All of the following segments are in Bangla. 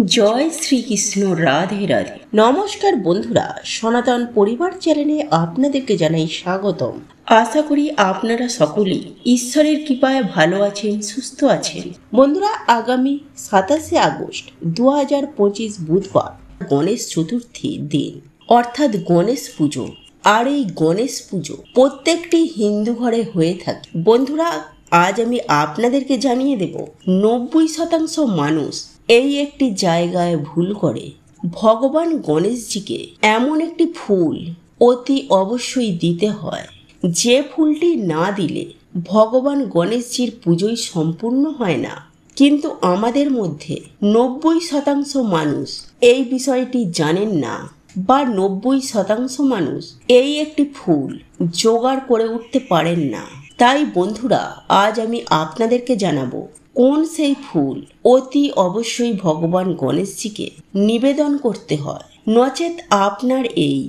জয় শ্রীকৃষ্ণ, রাধে রাধে। নমস্কার বন্ধুরা, সনাতন পরিবার চ্যানেলে আপনাদেরকে জানাই স্বাগতম। আশা করি আপনারা সকলেই ঈশ্বরের কৃপায় ভালো আছেন, সুস্থ আছেন। বন্ধুরা, আগামী 27শে আগস্ট 2025 বুধবার গণেশ চতুর্থী দিন, অর্থাৎ গণেশ পুজো। আর এই গণেশ পুজো প্রত্যেকটি হিন্দু ঘরে হয়ে থাকে। বন্ধুরা, আজ আমি আপনাদেরকে জানিয়ে দেব 90% মানুষ এই একটি জায়গায় ভুল করে। ভগবান গণেশজিকে এমন একটি ফুল অতি অবশ্যই দিতে হয়, যে ফুলটি না দিলে ভগবান গণেশজির পুজোই সম্পূর্ণ হয় না। কিন্তু আমাদের মধ্যে 90% মানুষ এই বিষয়টি জানেন না, বা 90% মানুষ এই একটি ফুল জোগাড় করে উঠতে পারেন না। তাই বন্ধুরা, আজ আমি আপনাদেরকে জানাবো কোন সেই ফুল অতি অবশ্যই ভগবান গণেশজিকে নিবেদন করতে হয়, নচেত আপনার এই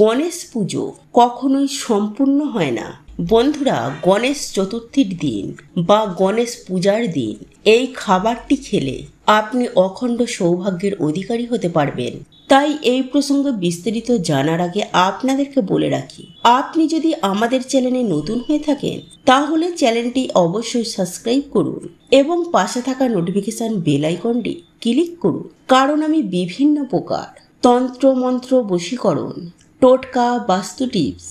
গণেশ পুজো কখনোই সম্পূর্ণ হয় না। বন্ধুরা, গণেশ চতুর্থীর দিন বা গণেশ পূজার দিন এই খাবারটি খেলে আপনি অখণ্ড সৌভাগ্যের অধিকারী হতে পারবেন। তাই এই প্রসঙ্গে বিস্তারিত জানার আগে আপনাদেরকে বলে রাখি, আপনি যদি আমাদের চ্যানেলে নতুন হয়ে থাকেন তাহলে চ্যানেলটি অবশ্যই সাবস্ক্রাইব করুন এবং পাশে থাকা নোটিফিকেশন বেল আইকনটি ক্লিক করুন। কারণ আমি বিভিন্ন প্রকার তন্ত্র মন্ত্র, বশীকরণ, টোটকা, বাস্তু টিপস,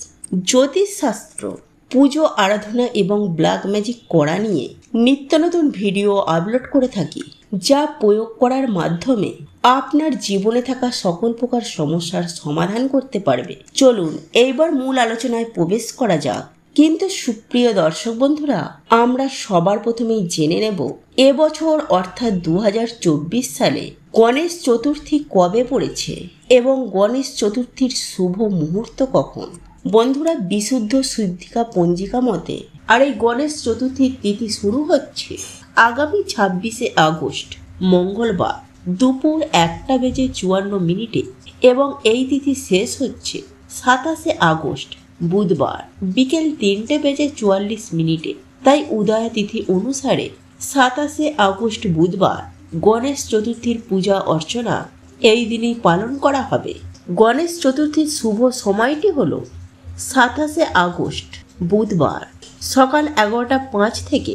জ্যোতিষশাস্ত্র, পুজো আরাধনা এবং ব্ল্যাক ম্যাজিক করা নিয়ে নিত্য নতুন ভিডিও আপলোড করে থাকি, যা প্রয়োগ করার মাধ্যমে আপনার জীবনে থাকা সকল প্রকার সমস্যার সমাধান করতে পারবে। চলুন এইবার মূল আলোচনায় প্রবেশ করা যাক। কিন্তু সুপ্রিয় দর্শক বন্ধুরা, আমরা সবার প্রথমেই জেনে নেব এবছর অর্থাৎ 2024 সালে গণেশ চতুর্থী কবে পড়েছে এবং গণেশ চতুর্থীর শুভ মুহূর্ত কখন। বন্ধুরা, বিশুদ্ধ সিদ্ধিকা পঞ্জিকা মতে আর এই গণেশ চতুর্থীর তিথি শুরু হচ্ছে আগামী 26শে আগস্ট মঙ্গলবার দুপুর 1:54 এবং এই তিথি শেষ হচ্ছে 27শে আগস্ট বুধবার বিকেল 3:44। তাই উদয় তিথি অনুসারে 27শে আগস্ট বুধবার গণেশ চতুর্থীর পূজা অর্চনা এই দিনেই পালন করা হবে। গণেশ চতুর্থীর শুভ সময়টি হল 27শে আগস্ট বুধবার সকাল 11:05 থেকে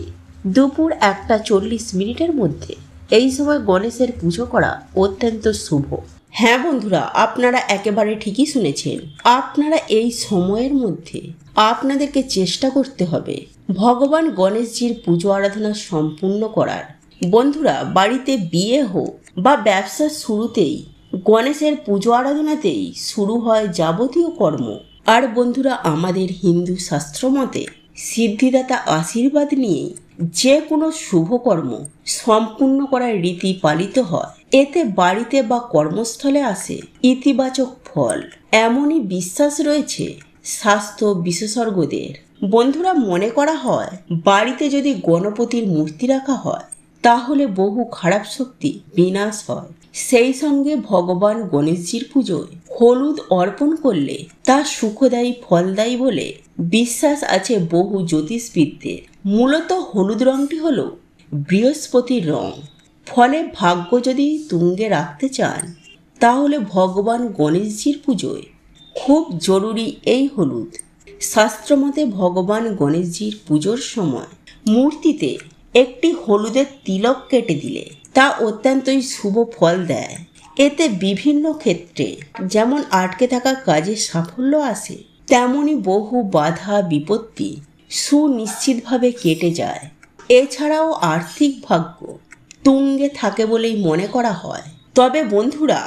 দুপুর 1:40 মধ্যে। এই সময় গণেশের পুজো করা অত্যন্ত শুভ। হ্যাঁ বন্ধুরা, আপনারা একেবারে ঠিকই শুনেছেন। আপনারা এই সময়ের মধ্যে আপনাদেরকে চেষ্টা করতে হবে ভগবান গণেশজির পুজো আরাধনা সম্পূর্ণ করার। বন্ধুরা, বাড়িতে বিয়ে হোক বা ব্যবসার শুরুতেই গণেশের পুজো আরাধনাতেই শুরু হয় যাবতীয় কর্ম। আর বন্ধুরা, আমাদের হিন্দু শাস্ত্র মতে সিদ্ধিদাতা আশীর্বাদ নিয়ে যে কোনো শুভকর্ম সম্পূর্ণ করার রীতি পালিত হয়। এতে বাড়িতে বা কর্মস্থলে আসে ইতিবাচক ফল, এমনই বিশ্বাস রয়েছে স্বাস্থ্য বিশেষজ্ঞদের। বন্ধুরা, মনে করা হয় বাড়িতে যদি গণপতির মূর্তি রাখা হয় তাহলে বহু খারাপ শক্তি বিনাশ হয়। সেই সঙ্গে ভগবান গণেশজির পুজোয় হলুদ অর্পণ করলে তা সুখদায়ী ফলদায়ী বলে বিশ্বাস আছে বহু জ্যোতিষবিদদের। মূলত হলুদ রংটি হলো বৃহস্পতির রং। ফলে ভাগ্য যদি তুঙ্গে রাখতে চান তাহলে ভগবান গণেশজির পুজোয় খুব জরুরি এই হলুদ। শাস্ত্রমতে ভগবান গণেশজির পুজোর সময় মূর্তিতে একটি হলুদের তিলক কেটে দিলে তা অত্যন্তই শুভ ফল দেয়। এতে বিভিন্ন ক্ষেত্রে যেমন আটকে থাকা কাজে সাফল্য আসে, তেমনি বহু বাধা বিপত্তি সুনিশ্চিতভাবে কেটে যায়। এছাড়াও আর্থিক ভাগ্য তুঙ্গে থাকে বলেই মনে করা হয়। তবে বন্ধুরা,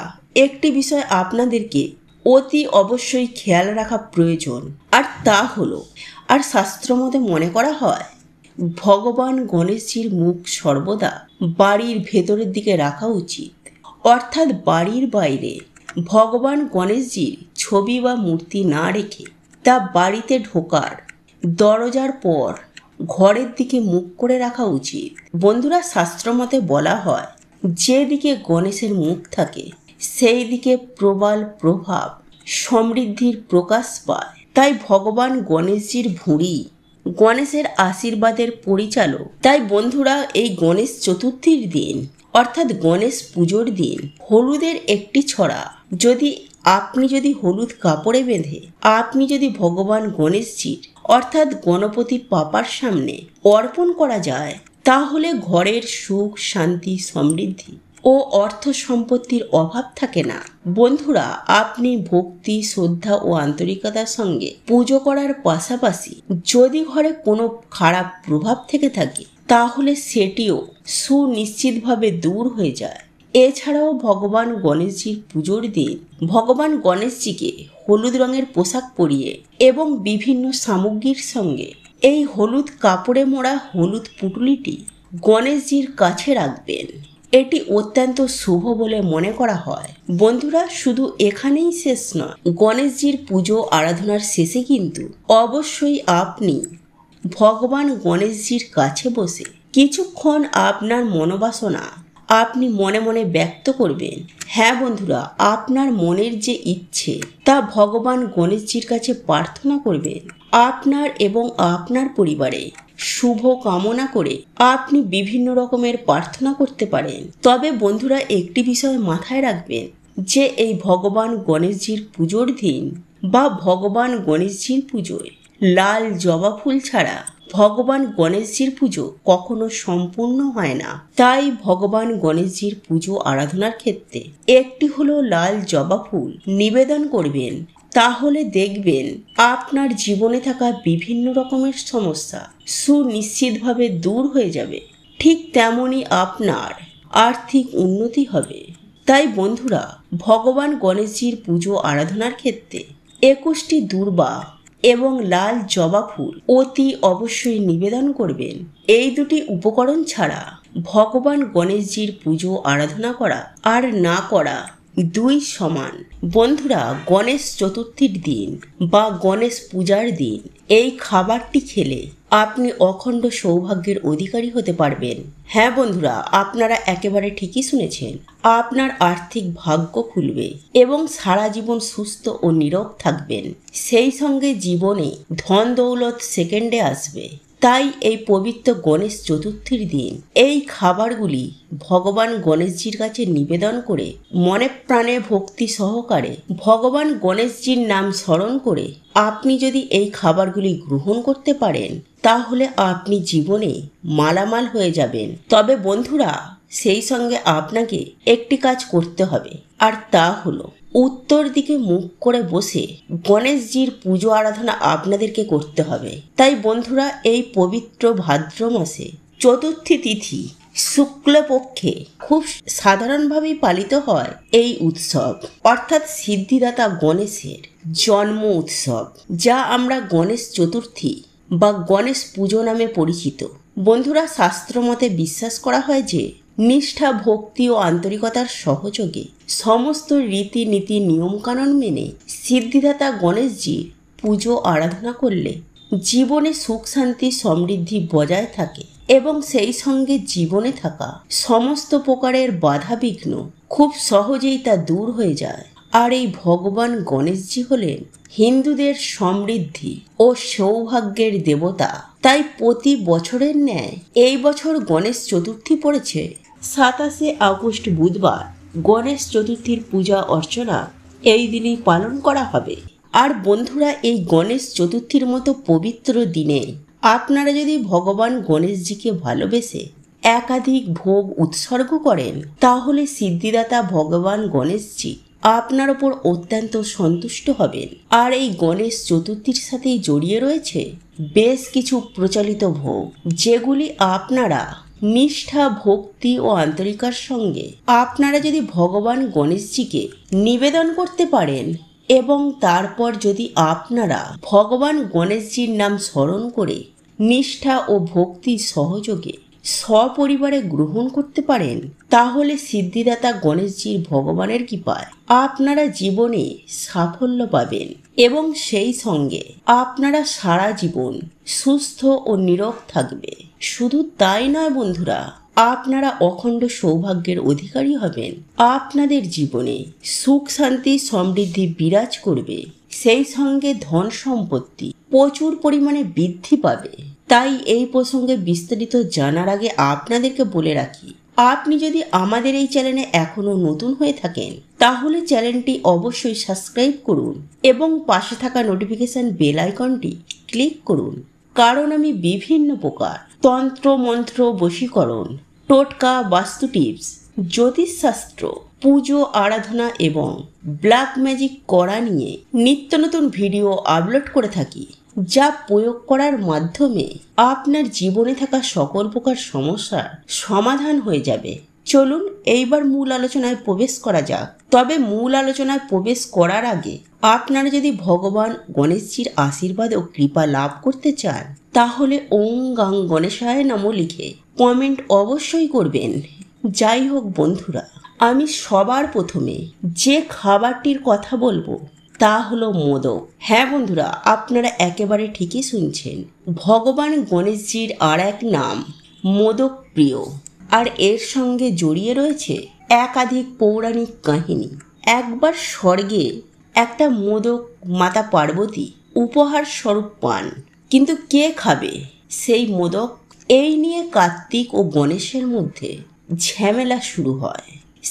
একটি বিষয় আপনাদেরকে অতি অবশ্যই খেয়াল রাখা প্রয়োজন, আর তা হলো, আর শাস্ত্রমতে মনে করা হয় ভগবান গণেশজির মুখ সর্বদা বাড়ির ভেতরের দিকে রাখা উচিত। অর্থাৎ বাড়ির বাইরে ভগবান গণেশজির ছবি বা মূর্তি না রেখে তা বাড়িতে ঢোকার দরজার পর ঘরের দিকে মুখ করে রাখা উচিত। বন্ধুরা, শাস্ত্রমতে বলা হয় যেদিকে গণেশের মুখ থাকে সেই দিকে প্রবল প্রভাব সমৃদ্ধির প্রকাশ পায়। তাই ভগবান গণেশজির ভুঁড়ি গণেশের আশীর্বাদের পরিচালক। তাই বন্ধুরা, এই গণেশ চতুর্থীর দিন অর্থাৎ গণেশ পুজোর দিন হলুদের একটি ছড়া যদি হলুদ কাপড়ে বেঁধে আপনি যদি ভগবান গণেশজির অর্থাৎ গণপতি বাপ্পার সামনে অর্পণ করা যায়, তাহলে ঘরের সুখ শান্তি সমৃদ্ধি ও অর্থ সম্পত্তির অভাব থাকে না। বন্ধুরা, আপনি ভক্তি শ্রদ্ধা ও আন্তরিকতার সঙ্গে পুজো করার পাশাপাশি যদি ঘরে কোনো খারাপ প্রভাব থেকে থাকে, তাহলে সেটিও সুনিশ্চিতভাবে দূর হয়ে যায়। এছাড়াও ভগবান গণেশজির পুজোর দিন ভগবান গণেশজিকে হলুদ রঙের পোশাক পরিয়ে এবং বিভিন্ন সামগ্রীর সঙ্গে এই হলুদ কাপড়ে মোড়া হলুদ পুটুলিটি গণেশজির কাছে রাখবেন। এটি অত্যন্ত শুভ বলে মনে করা হয়। বন্ধুরা, শুধু এখানেই শেষ নয়, গণেশজির পুজো আরাধনার শেষে কিন্তু অবশ্যই আপনি ভগবান গণেশজির কাছে বসে কিছুক্ষণ আপনার মনোবাসনা আপনি মনে মনে ব্যক্ত করবেন। হ্যাঁ বন্ধুরা, আপনার মনের যে ইচ্ছে তা ভগবান গণেশজির কাছে প্রার্থনা করবেন। আপনার এবং আপনার পরিবারে শুভ কামনা করে আপনি বিভিন্ন রকমের প্রার্থনা করতে পারেন। তবে বন্ধুরা, একটি বিষয় মাথায় রাখবেন যে এই ভগবান গণেশজির পুজোর দিন বা ভগবান গণেশজির পুজোয় লাল জবা ফুল ছাড়া ভগবান গণেশজির পুজো কখনো সম্পূর্ণ হয় না। তাই ভগবান গণেশজির পুজো আরাধনার ক্ষেত্রে একটি হলো লাল জবা ফুল নিবেদন করবেন। তাহলে দেখবেন আপনার জীবনে থাকা বিভিন্ন রকমের সমস্যা সুনিশ্চিতভাবে দূর হয়ে যাবে। ঠিক তেমনই আপনার আর্থিক উন্নতি হবে। তাই বন্ধুরা, ভগবান গণেশজির পুজো আরাধনার ক্ষেত্রে 21টি দূর্বা এবং লাল জবা ফুল অতি অবশ্যই নিবেদন করবেন। এই দুটি উপকরণ ছাড়া ভগবান গণেশজির পুজো আরাধনা করা আর না করা দুই সমান। বন্ধুরা, গণেশ চতুর্থীর দিন বা গণেশ পূজার দিন এই খাবারটি খেলে আপনি অখণ্ড সৌভাগ্যের অধিকারী হতে পারবেন। হ্যাঁ বন্ধুরা, আপনারা একেবারে ঠিকই শুনেছেন। আপনার আর্থিক ভাগ্য খুলবে এবং সারা জীবন সুস্থ ও নীরব থাকবেন। সেই সঙ্গে জীবনে ধন দৌলত সেকেন্ডে আসবে। তাই এই পবিত্র গণেশ চতুর্থীর দিন এই খাবারগুলি ভগবান গণেশজির কাছে নিবেদন করে মনে প্রাণে ভক্তি সহকারে ভগবান গণেশজির নাম স্মরণ করে আপনি যদি এই খাবারগুলি গ্রহণ করতে পারেন, তাহলে আপনি জীবনে মালামাল হয়ে যাবেন। তবে বন্ধুরা, সেই সঙ্গে আপনাকে একটি কাজ করতে হবে, আর তা হলো উত্তর দিকে মুখ করে বসে গণেশজির পুজো আরাধনা আপনাদেরকে করতে হবে। তাই বন্ধুরা, এই পবিত্র ভাদ্র মাসে চতুর্থী তিথি শুক্লপক্ষে খুব সাধারণভাবেই পালিত হয় এই উৎসব, অর্থাৎ সিদ্ধিদাতা গণেশের জন্ম উৎসব, যা আমরা গণেশ চতুর্থী বা গণেশ পুজো নামে পরিচিত। বন্ধুরা, শাস্ত্রমতে বিশ্বাস করা হয় যে নিষ্ঠা ভক্তি ও আন্তরিকতার সহযোগে সমস্ত রীতিনীতি নিয়মকানুন মেনে সিদ্ধিদাতা গণেশজির পুজো আরাধনা করলে জীবনে সুখ শান্তি সমৃদ্ধি বজায় থাকে এবং সেই সঙ্গে জীবনে থাকা সমস্ত প্রকারের বাধা বিঘ্ন খুব সহজেই তা দূর হয়ে যায়। আর এই ভগবান গণেশজি হলেন হিন্দুদের সমৃদ্ধি ও সৌভাগ্যের দেবতা। তাই প্রতি বছরের ন্যায় এই বছর গণেশ চতুর্থী পড়েছে 27শে আগস্ট বুধবার। গণেশ চতুর্থীর পূজা অর্চনা এই দিনেই পালন করা হবে। আর বন্ধুরা, এই গণেশ চতুর্থীর মতো পবিত্র দিনে আপনারা যদি ভগবান গণেশজিকে ভালোবেসে একাধিক ভোগ উৎসর্গ করেন, তাহলে সিদ্ধিদাতা ভগবান গণেশজি আপনার ওপর অত্যন্ত সন্তুষ্ট হবেন। আর এই গণেশ চতুর্থীর সাথেই জড়িয়ে রয়েছে বেশ কিছু প্রচলিত ভোগ, যেগুলি আপনারা নিষ্ঠা ভক্তি ও আন্তরিকার সঙ্গে আপনারা যদি ভগবান গণেশজিকে নিবেদন করতে পারেন এবং তারপর যদি আপনারা ভগবান গণেশজির নাম স্মরণ করে নিষ্ঠা ও ভক্তি সহযোগে সপরিবারে গ্রহণ করতে পারেন, তাহলে সিদ্ধিদাতা গণেশজির ভগবানের কৃপায় আপনারা জীবনে সাফল্য পাবেন এবং সেই সঙ্গে আপনারা সারা জীবন সুস্থ ও নীরব থাকবে। শুধু তাই নয় বন্ধুরা, আপনারা অখণ্ড সৌভাগ্যের অধিকারী হবেন। আপনাদের জীবনে সুখ শান্তি সমৃদ্ধি বিরাজ করবে, সেই সঙ্গে ধন সম্পত্তি প্রচুর পরিমাণে বৃদ্ধি পাবে। তাই এই প্রসঙ্গে বিস্তারিত জানার আগে আপনাদেরকে বলে রাখি, আপনি যদি আমাদের এই চ্যানেলে এখনও নতুন হয়ে থাকেন তাহলে চ্যানেলটি অবশ্যই সাবস্ক্রাইব করুন এবং পাশে থাকা নোটিফিকেশন বেল আইকনটি ক্লিক করুন, কারণ আমি বিভিন্ন প্রকার তন্ত্র মন্ত্র, বশীকরণ, টোটকা, বাস্তু টিপস, জ্যোতিষশাস্ত্র, পুজো আরাধনা এবং ব্ল্যাক ম্যাজিক করা নিয়ে নিত্য নতুন ভিডিও আপলোড করে থাকি, যা প্রয়োগ করার মাধ্যমে আপনার জীবনে থাকা সকল প্রকার সমস্যার সমাধান হয়ে যাবে। চলুন এইবার মূল আলোচনায় প্রবেশ করা যাক। তবে মূল আলোচনায় প্রবেশ করার আগে আপনারা যদি ভগবান গণেশজির আশীর্বাদ ও কৃপা লাভ করতে চান তাহলে ওং গাং গণেশায় নমঃ লিখে কমেন্ট অবশ্যই করবেন। যাই হোক বন্ধুরা, আমি সবার প্রথমে যে খাবারটির কথা বলবো তা হলো মোদক। হ্যাঁ বন্ধুরা, আপনারা একেবারে ঠিকই শুনছেন। ভগবান গণেশজির আর এক নাম মোদক প্রিয়, আর এর সঙ্গে জড়িয়ে রয়েছে একাধিক পৌরাণিক কাহিনী। একবার স্বর্গে একটা মোদক মাতা পার্বতী উপহার স্বরূপ পান, কিন্তু কে খাবে সেই মোদক? এই নিয়ে কার্তিক ও গণেশের মধ্যে ঝামেলা শুরু হয়।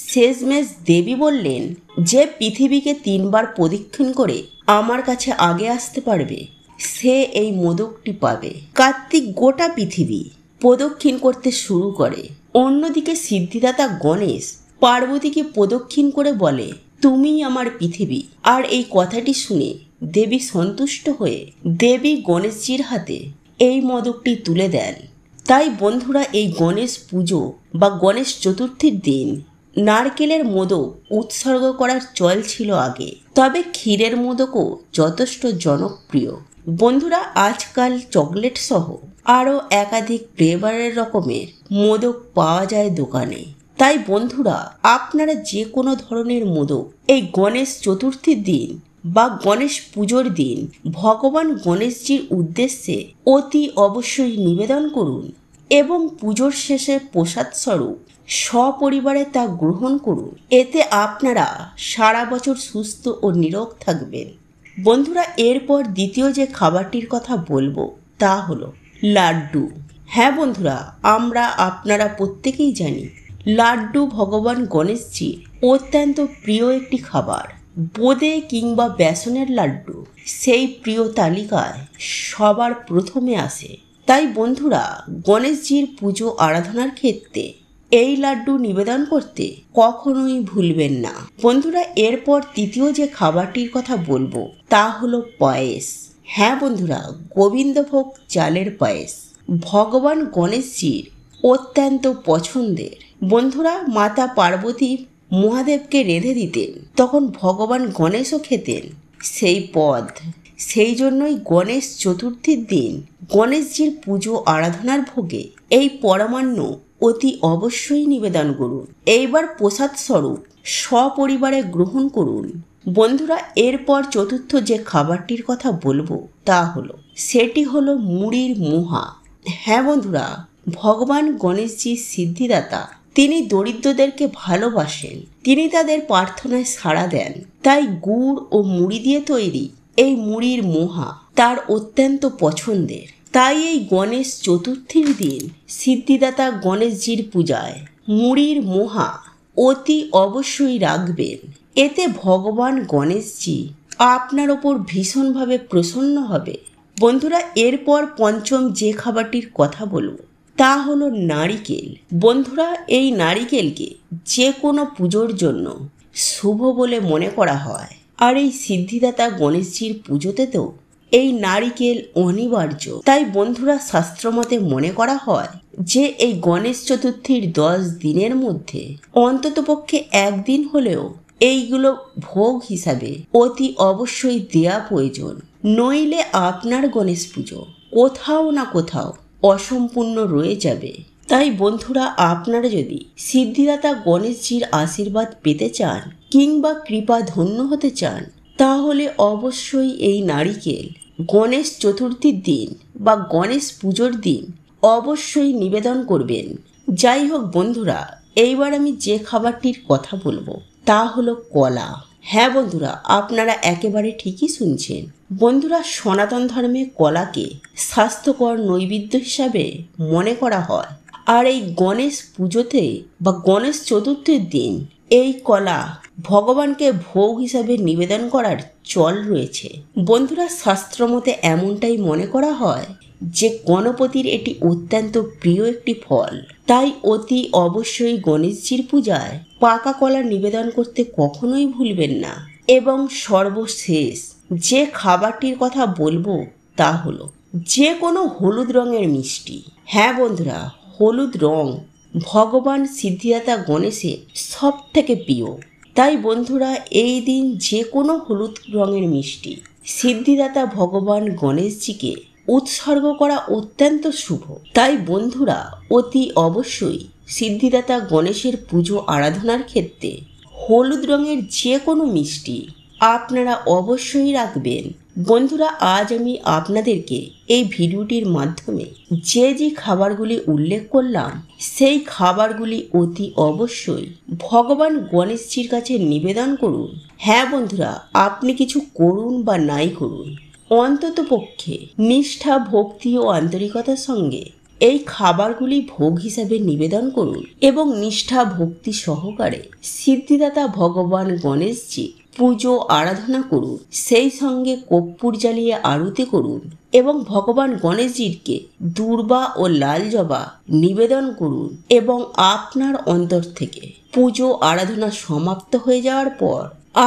শেষমেশ দেবী বললেন, যে পৃথিবীকে 3 বার প্রদক্ষিণ করে আমার কাছে আগে আসতে পারবে সে এই মোদকটি পাবে। কার্তিক গোটা পৃথিবী প্রদক্ষিণ করতে শুরু করে। অন্যদিকে সিদ্ধিদাতা গণেশ পার্বতীকে প্রদক্ষিণ করে বলে, তুমি আমার পৃথিবী। আর এই কথাটি শুনে দেবী সন্তুষ্ট হয়ে দেবী গণেশজির হাতে এই মোদকটি তুলে দেন। তাই বন্ধুরা, এই গণেশ পুজো বা গণেশ চতুর্থীর দিন নারকেলের মোদক উৎসর্গ করার চল ছিল আগে, তবে ক্ষীরের মোদকও যথেষ্ট জনপ্রিয়। বন্ধুরা, আজকাল চকলেট সহ আরও একাধিক ফ্লেভারের রকমের মোদক পাওয়া যায় দোকানে। তাই বন্ধুরা, আপনারা যে কোনো ধরনের মোদক এই গণেশ চতুর্থীর দিন বা গণেশ পুজোর দিন ভগবান গণেশজির উদ্দেশ্যে অতি অবশ্যই নিবেদন করুন এবং পুজোর শেষে প্রসাদ স্বরূপ সপরিবারে তা গ্রহণ করুন। এতে আপনারা সারা বছর সুস্থ ও নিরোগ থাকবেন। বন্ধুরা, এরপর দ্বিতীয় যে খাবারটির কথা বলবো তা হলো লাড্ডু। হ্যাঁ বন্ধুরা, আপনারা প্রত্যেকেই জানি লাড্ডু ভগবান গণেশজির অত্যন্ত প্রিয় একটি খাবার। বোঁদে কিংবা বেসনের লাড্ডু সেই প্রিয় তালিকায় সবার প্রথমে আসে। তাই বন্ধুরা, গণেশজির পুজো আরাধনার ক্ষেত্রে এই লাড্ডু নিবেদন করতে কখনোই ভুলবেন না। বন্ধুরা, এরপর তৃতীয় যে খাবারটির কথা বলবো তা হলো পায়েস। হ্যাঁ বন্ধুরা, গোবিন্দভোগ চালের পায়েস ভগবান গণেশজির অত্যন্ত পছন্দের। বন্ধুরা, মাতা পার্বতী মহাদেবকে রেঁধে দিতেন, তখন ভগবান গণেশও খেতেন সেই পদ। সেই জন্যই গণেশ চতুর্থীর দিন গণেশজির পুজো আরাধনার ভোগে এই পরমান্ন অতি অবশ্যই নিবেদন করুন। এইবার প্রসাদ স্বরূপ সপরিবারে গ্রহণ করুন। বন্ধুরা, এরপর চতুর্থ যে খাবারটির কথা বলবো তা হলো মুড়ির মুহা। হ্যাঁ বন্ধুরা, ভগবান গণেশজির সিদ্ধিদাতা, তিনি দরিদ্রদেরকে ভালোবাসেন, তিনি তাদের প্রার্থনায় সাড়া দেন। তাই গুড় ও মুড়ি দিয়ে তৈরি এই মুড়ির মোহা তার অত্যন্ত পছন্দের। তাই এই গণেশ চতুর্থীর দিন সিদ্ধিদাতা গণেশজির পূজায় মুড়ির মোহা অতি অবশ্যই রাখবেন। এতে ভগবান গণেশজি আপনার ওপর ভীষণভাবে প্রসন্ন হবে। বন্ধুরা, এরপর পঞ্চম যে খাবারটির কথা বলবো তা হলো নারিকেল। বন্ধুরা, এই নারিকেলকে যে কোনো পুজোর জন্য শুভ বলে মনে করা হয়, আর এই সিদ্ধিদাতা গণেশজির পুজোতে তো এই নারিকেল অনিবার্য। তাই বন্ধুরা, শাস্ত্রমতে মনে করা হয় যে এই গণেশ চতুর্থীর 10 দিনের মধ্যে অন্ততপক্ষে একদিন হলেও এইগুলো ভোগ হিসাবে অতি অবশ্যই দেয়া প্রয়োজন, নইলে আপনার গণেশ পুজো কোথাও না কোথাও অসম্পূর্ণ রয়ে যাবে। তাই বন্ধুরা, আপনারা যদি সিদ্ধিদাতা গণেশজির আশীর্বাদ পেতে চান কিংবা কৃপা ধন্য হতে চান তাহলে অবশ্যই এই নারিকেল গণেশ চতুর্থীর দিন বা গণেশ পুজোর দিন অবশ্যই নিবেদন করবেন। যাই হোক বন্ধুরা, এইবার আমি যে খাবারটির কথা বলবো তা হলো কলা। হ্যাঁ বন্ধুরা, আপনারা একেবারে ঠিকই শুনছেন। বন্ধুরা, সনাতন ধর্মে কলাকে স্বাস্থ্যকর নৈবেদ্য হিসাবে মনে করা হয়, আর এই গণেশ পুজোতে বা গণেশ চতুর্থীর দিন এই কলা ভগবানকে ভোগ হিসাবে নিবেদন করার চল রয়েছে। বন্ধুরা, শাস্ত্রমতে এমনটাই মনে করা হয় যে গণপতির এটি অত্যন্ত প্রিয় একটি ফল, তাই অতি অবশ্যই গণেশজির পূজায় পাকা কলা নিবেদন করতে কখনোই ভুলবেন না। এবং সর্বশেষ যে খাবারটির কথা বলবো তা হলো যে কোনো হলুদ রঙের মিষ্টি। হ্যাঁ বন্ধুরা, হলুদ রং ভগবান সিদ্ধিদাতা গণেশের সব থেকে প্রিয়। তাই বন্ধুরা, এই দিন যে কোনো হলুদ রঙের মিষ্টি সিদ্ধিদাতা ভগবান গণেশজিকে উৎসর্গ করা অত্যন্ত শুভ। তাই বন্ধুরা, অতি অবশ্যই সিদ্ধিদাতা গণেশের পুজো আরাধনার ক্ষেত্রে হলুদ রঙের যে কোনো মিষ্টি আপনারা অবশ্যই রাখবেন। বন্ধুরা, আজ আমি আপনাদেরকে এই ভিডিওটির মাধ্যমে যে যে খাবারগুলি উল্লেখ করলাম সেই খাবারগুলি অতি অবশ্যই ভগবান গণেশজির কাছে নিবেদন করুন। হ্যাঁ বন্ধুরা, আপনি কিছু করুন বা নাই করুন, অন্তত পক্ষে নিষ্ঠা, ভক্তি ও আন্তরিকতার সঙ্গে এই খাবারগুলি ভোগ হিসাবে নিবেদন করুন এবং নিষ্ঠা ভক্তি সহকারে সিদ্ধিদাতা ভগবান গণেশজি পুজো আরাধনা করুন। সেই সঙ্গে কর্পূর জ্বালিয়ে আরতি করুন এবং ভগবান গণেশজিকে দূর্বা ও লাল জবা নিবেদন করুন। এবং আপনার অন্তর থেকে পুজো আরাধনা সমাপ্ত হয়ে যাওয়ার পর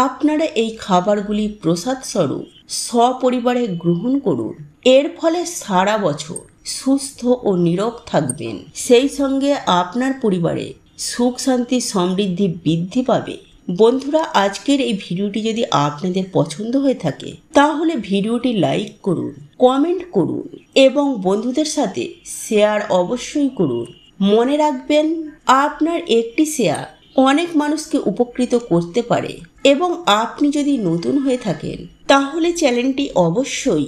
আপনারা এই খাবারগুলি প্রসাদ স্বরূপ সপরিবারে গ্রহণ করুন। এর ফলে সারা বছর সুস্থ ও নীরোগ থাকবেন। সেই সঙ্গে আপনার পরিবারে সুখ শান্তি সমৃদ্ধি বৃদ্ধি পাবে। বন্ধুরা, আজকের এই ভিডিওটি যদি আপনাদের পছন্দ হয়ে থাকে তাহলে ভিডিওটি লাইক করুন, কমেন্ট করুন এবং বন্ধুদের সাথে শেয়ার অবশ্যই করুন। মনে রাখবেন, আপনার একটি শেয়ার অনেক মানুষকে উপকৃত করতে পারে। এবং আপনি যদি নতুন হয়ে থাকেন তাহলে চ্যানেলটি অবশ্যই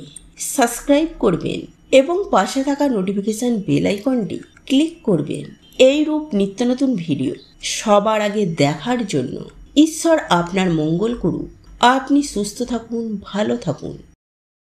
সাবস্ক্রাইব করবেন এবং পাশে থাকা নোটিফিকেশন বেল আইকনটি ক্লিক করবেন। এই রূপ নিত্য নতুন ভিডিও সবার আগে দেখার জন্য। ঈশ্বর আপনার মঙ্গল করুক। আপনি সুস্থ থাকুন, ভালো থাকুন।